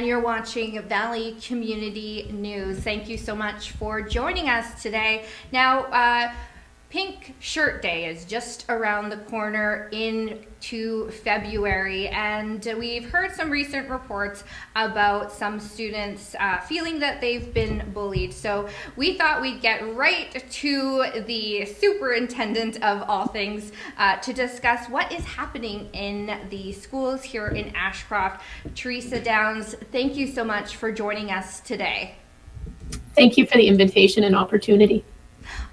and you're watching Valley Community News. Thank you so much for joining us today. Now, Pink Shirt Day is just around the corner into February, and we've heard some recent reports about some students feeling that they've been bullied. So we thought we'd get right to the superintendent of all things to discuss what is happening in the schools here in Ashcroft. Teresa Downs, thank you so much for joining us today. Thank you for the invitation and opportunity.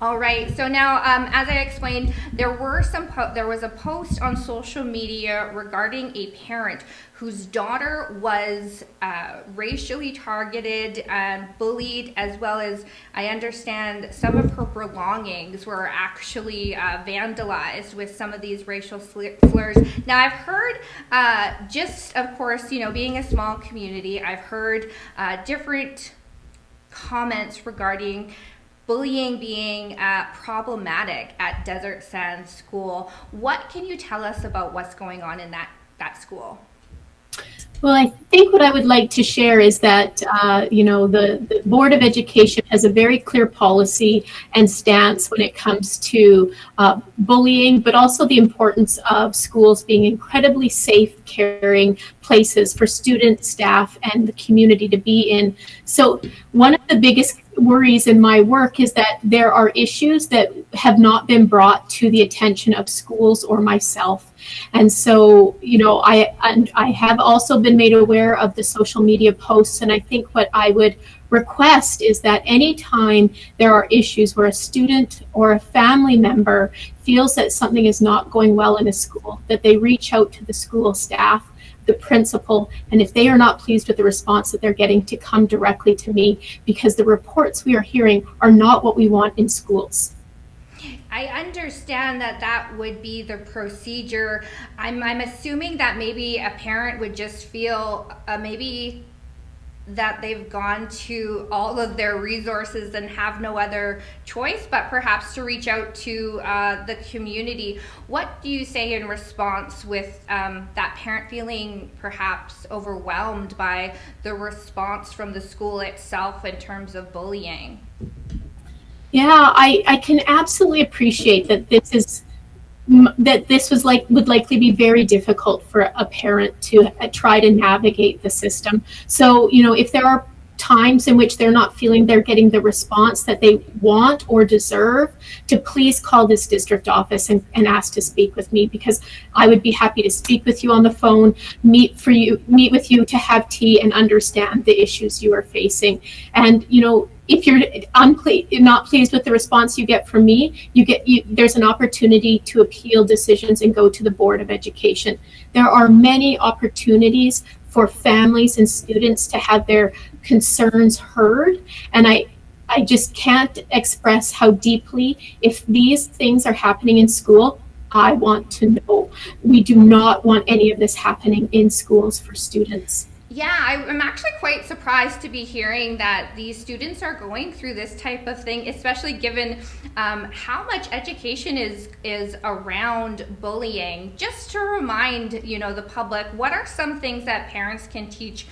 All right. So now, as I explained, there was a post on social media regarding a parent whose daughter was racially targeted and bullied, as well as, I understand, some of her belongings were actually vandalized with some of these racial slurs. Now, I've heard, just of course, being a small community, I've heard different comments regarding bullying being problematic at Desert Sands School. What can you tell us about what's going on in that school? Well, I think what I would like to share is that, the Board of Education has a very clear policy and stance when it comes to bullying, but also the importance of schools being incredibly safe, caring places for students, staff, and the community to be in. So one of the biggest worries in my work is that there are issues that have not been brought to the attention of schools or myself. And so, I have also been made aware of the social media posts, and I think what I would request is that anytime there are issues where a student or a family member feels that something is not going well in a school, that they reach out to the school staff, the principal, and if they are not pleased with the response that they're getting, to come directly to me, because the reports we are hearing are not what we want in schools. I understand that would be the procedure. I'm assuming that maybe a parent would just feel maybe that they've gone to all of their resources and have no other choice, but perhaps to reach out to the community. What do you say in response with that parent feeling perhaps overwhelmed by the response from the school itself in terms of bullying? Yeah, I can absolutely appreciate that this would likely be very difficult for a parent to try to navigate the system. So, if there are times in which they're not feeling they're getting the response that they want or deserve, to please call this district office and ask to speak with me, because I would be happy to speak with you on the phone, meet with you to have tea and understand the issues you are facing. And, if you're not pleased with the response you get from me, there's an opportunity to appeal decisions and go to the Board of Education. There are many opportunities for families and students to have their concerns heard, and I just can't express how deeply, if these things are happening in school, I want to know. We do not want any of this happening in schools for students. Yeah, I'm actually quite surprised to be hearing that these students are going through this type of thing, especially given how much education is around bullying. Just to remind, the public, what are some things that parents can teach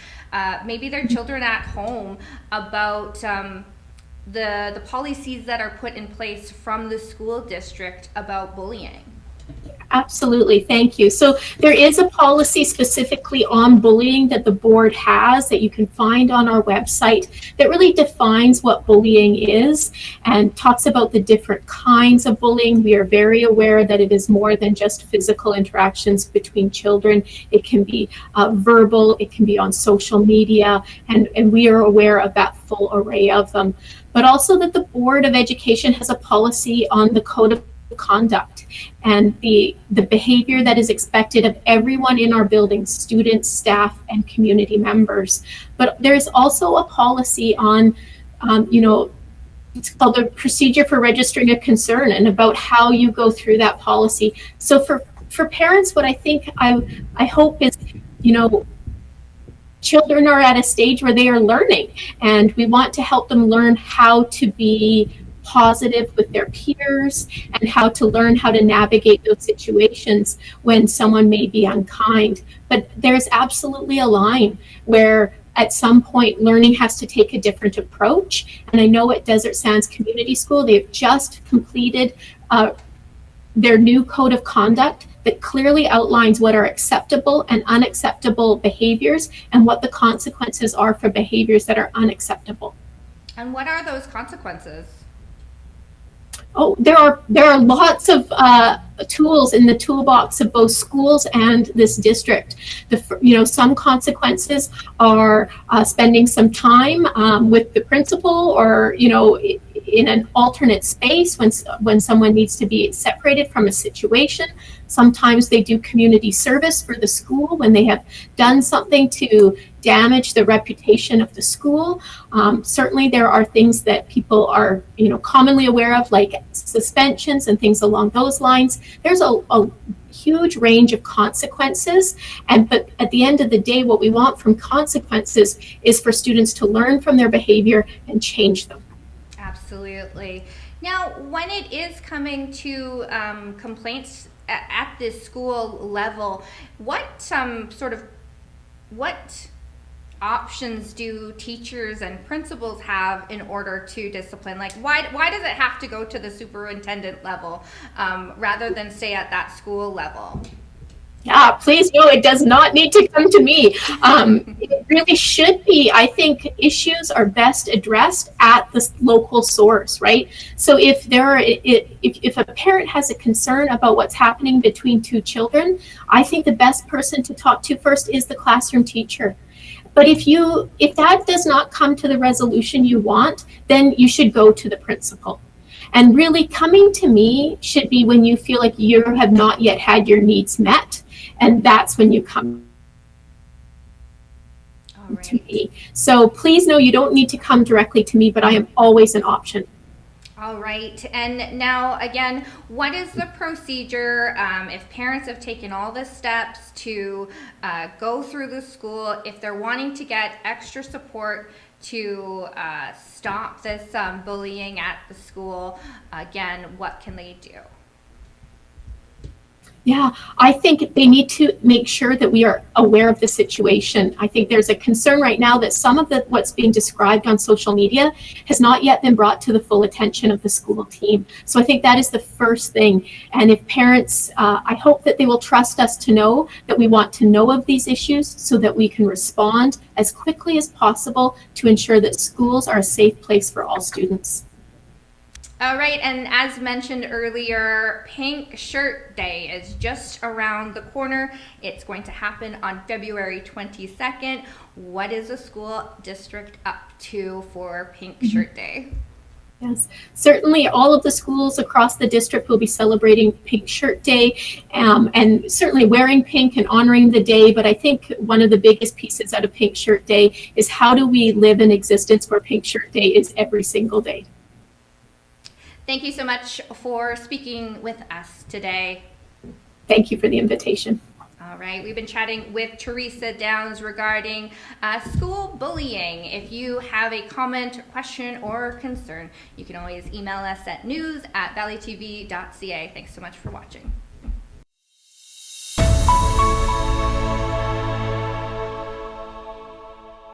maybe their children at home about the policies that are put in place from the school district about bullying? Absolutely, thank you. So there is a policy specifically on bullying that the board has that you can find on our website that really defines what bullying is and talks about the different kinds of bullying. We are very aware that it is more than just physical interactions between children. It can be verbal, it can be on social media, and we are aware of that full array of them. But also that the Board of Education has a policy on the code of conduct and the behavior that is expected of everyone in our buildings, students, staff, and community members. But there's also a policy on, it's called the procedure for registering a concern, and about how you go through that policy. So for parents, what I think I hope is, children are at a stage where they are learning, and we want to help them learn how to be positive with their peers and how to learn how to navigate those situations when someone may be unkind. But there's absolutely a line where at some point learning has to take a different approach. And I know at Desert Sands Community School, they've just completed their new code of conduct that clearly outlines what are acceptable and unacceptable behaviors and what the consequences are for behaviors that are unacceptable. And what are those consequences? Oh, there are lots of tools in the toolbox of both schools and this district. Some consequences are spending some time with the principal, or in an alternate space when someone needs to be separated from a situation. Sometimes they do community service for the school when they have done something to damage the reputation of the school. Certainly there are things that people are commonly aware of, like suspensions and things along those lines. There's a huge range of consequences, but at the end of the day, what we want from consequences is for students to learn from their behavior and change them. Absolutely. Now, when it is coming to complaints at this school level, what options do teachers and principals have in order to discipline? Like, why does it have to go to the superintendent level rather than stay at that school level? Yeah, please, no, it does not need to come to me. It really should be. I think issues are best addressed at the local source, right? So if a parent has a concern about what's happening between two children, I think the best person to talk to first is the classroom teacher. But if that does not come to the resolution you want, then you should go to the principal. And really, coming to me should be when you feel like you have not yet had your needs met. And that's when you come to me. So please know you don't need to come directly to me, but I am always an option. All right. And now, again, what is the procedure if parents have taken all the steps to go through the school, if they're wanting to get extra support to stop this bullying at the school? Again, what can they do? Yeah, I think they need to make sure that we are aware of the situation. I think there's a concern right now that some of what's being described on social media has not yet been brought to the full attention of the school team. So I think that is the first thing. And if parents, I hope that they will trust us to know that we want to know of these issues so that we can respond as quickly as possible to ensure that schools are a safe place for all students. All right, and as mentioned earlier, Pink Shirt Day is just around the corner. It's going to happen on February 22nd. What is the school district up to for Pink Shirt Day? Yes, certainly all of the schools across the district will be celebrating Pink Shirt Day and certainly wearing pink and honoring the day. But I think one of the biggest pieces out of Pink Shirt Day is how do we live an existence where Pink Shirt Day is every single day. Thank you so much for speaking with us today. Thank you for the invitation. All right, we've been chatting with Teresa Downs regarding school bullying. If you have a comment, question, or concern, you can always email us at news@valleytv.ca. Thanks so much for watching.